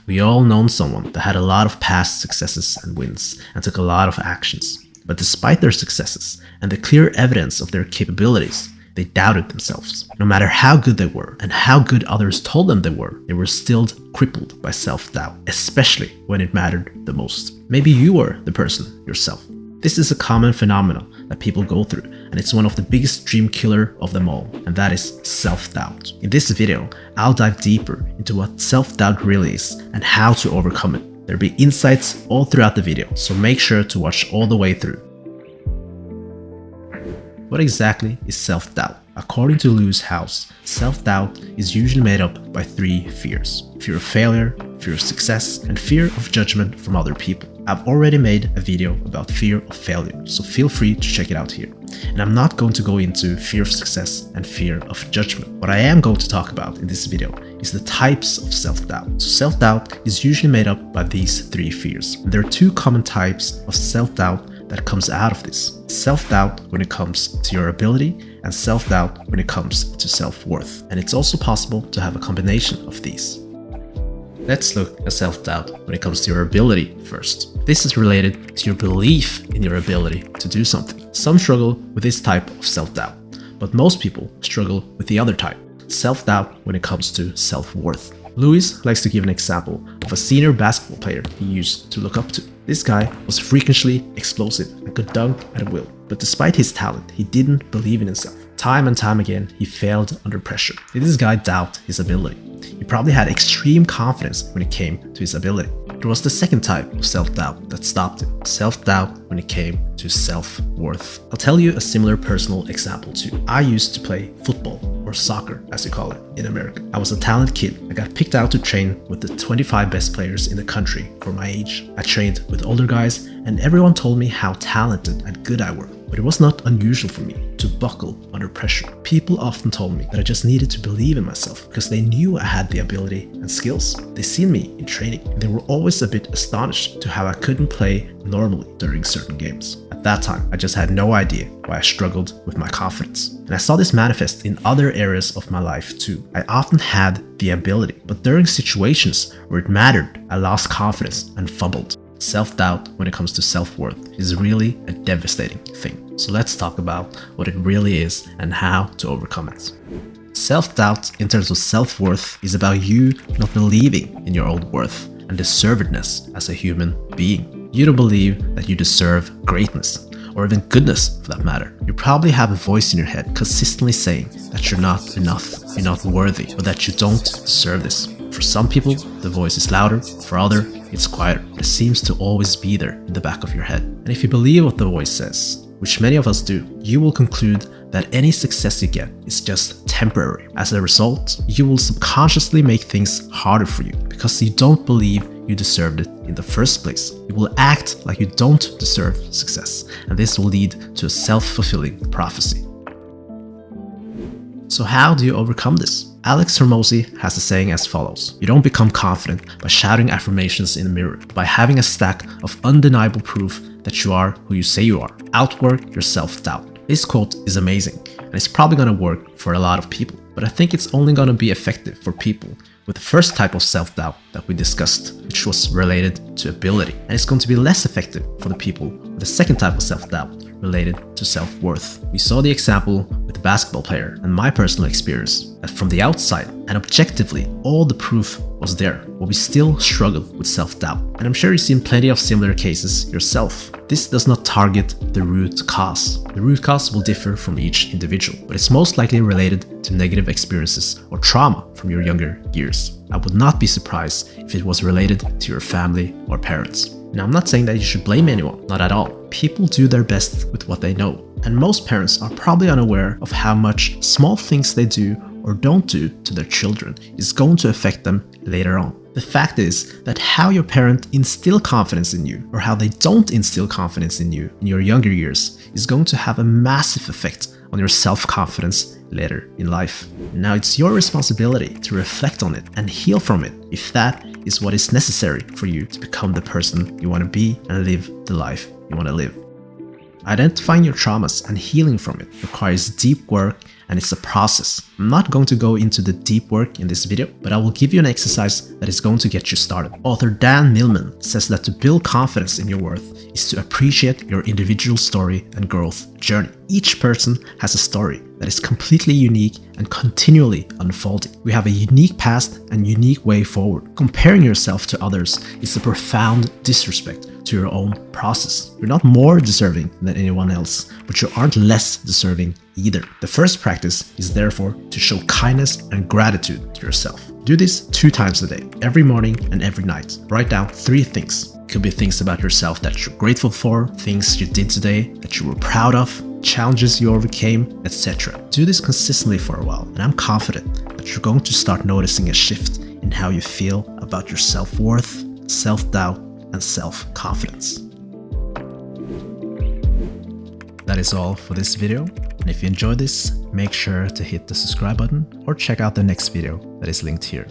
We all know someone that had a lot of past successes and wins and took a lot of actions. But despite their successes and the clear evidence of their capabilities, they doubted themselves. No matter how good they were and how good others told them they were still crippled by self-doubt, especially when it mattered the most. Maybe you were the person yourself. This is a common phenomenon that people go through, and it's one of the biggest dream killer of them all, and that is self-doubt. In this video, I'll dive deeper into what self-doubt really is and how to overcome it. There'll be insights all throughout the video, so make sure to watch all the way through. What exactly is self-doubt? According to Lewis Howes, self-doubt is usually made up by three fears: fear of failure, fear of success, and fear of judgment from other people. I've already made a video about fear of failure, so feel free to check it out here. And I'm not going to go into fear of success and fear of judgment. What I am going to talk about in this video is the types of self-doubt. So self-doubt is usually made up by these three fears. And there are two common types of self-doubt that comes out of this: self-doubt when it comes to your ability, and self-doubt when it comes to self-worth. And it's also possible to have a combination of these. Let's look at self-doubt when it comes to your ability first. This is related to your belief in your ability to do something. Some struggle with this type of self-doubt, but most people struggle with the other type: self-doubt when it comes to self-worth. Lewis likes to give an example of a senior basketball player he used to look up to. This guy was freakishly explosive and could dunk at will, but despite his talent, he didn't believe in himself. Time and time again, he failed under pressure. Did this guy doubt his ability? He probably had extreme confidence when it came to his ability. It was the second type of self-doubt that stopped him: self-doubt when it came to self-worth. I'll tell you a similar personal example too. I used to play football, or soccer as you call it in America. I was a talented kid. I got picked out to train with the 25 best players in the country for my age. I trained with older guys, and everyone told me how talented and good I were. But it was not unusual for me to buckle under pressure. People often told me that I just needed to believe in myself because they knew I had the ability and skills. They seen me in training, and they were always a bit astonished to how I couldn't play normally during certain games. At that time, I just had no idea why I struggled with my confidence. And I saw this manifest in other areas of my life too. I often had the ability, but during situations where it mattered, I lost confidence and fumbled. Self-doubt when it comes to self-worth is really a devastating thing. So let's talk about what it really is and how to overcome it. Self-doubt in terms of self-worth is about you not believing in your own worth and deservedness as a human being. You don't believe that you deserve greatness, or even goodness for that matter. You probably have a voice in your head consistently saying that you're not enough, you're not worthy, or that you don't deserve this. For some people, the voice is louder, for others, it's quieter, but it seems to always be there in the back of your head. And if you believe what the voice says, which many of us do, you will conclude that any success you get is just temporary. As a result, you will subconsciously make things harder for you because you don't believe you deserved it in the first place. You will act like you don't deserve success, and this will lead to a self-fulfilling prophecy. So how do you overcome this? Alex Hormozi has a saying as follows: you don't become confident by shouting affirmations in the mirror, but by having a stack of undeniable proof that you are who you say you are. Outwork your self-doubt. This quote is amazing, and it's probably going to work for a lot of people, but I think it's only going to be effective for people with the first type of self-doubt that we discussed, which was related to ability. And it's going to be less effective for the people with the second type of self-doubt related to self-worth. We saw the example with the basketball player and my personal experience that from the outside and objectively, all the proof was there, but we still struggled with self-doubt. And I'm sure you've seen plenty of similar cases yourself. This does not target the root cause. The root cause will differ from each individual, but it's most likely related to negative experiences or trauma from your younger years. I would not be surprised if it was related to your family or parents. Now, I'm not saying that you should blame anyone, not at all. People do their best with what they know, and most parents are probably unaware of how much small things they do or don't do to their children is going to affect them later on. The fact is that how your parent instill confidence in you or how they don't instill confidence in you in your younger years is going to have a massive effect on your self-confidence later in life. Now it's your responsibility to reflect on it and heal from it if that is what is necessary for you to become the person you want to be and live the life you want to live. Identifying your traumas and healing from it requires deep work and it's a process. I'm not going to go into the deep work in this video, but I will give you an exercise that is going to get you started. Author Dan Millman says that to build confidence in your worth is to appreciate your individual story and growth journey. Each person has a story that is completely unique and continually unfolding. We have a unique past and unique way forward. Comparing yourself to others is a profound disrespect to your own process. You're not more deserving than anyone else, but you aren't less deserving either. The first practice is therefore to show kindness and gratitude to yourself. Do this 2 times a day, every morning and every night. Write down 3 things. It could be things about yourself that you're grateful for, things you did today that you were proud of, challenges you overcame, etc. Do this consistently for a while, and I'm confident that you're going to start noticing a shift in how you feel about your self-worth, self-doubt, and self-confidence. That is all for this video, and if you enjoyed this, make sure to hit the subscribe button or check out the next video that is linked here.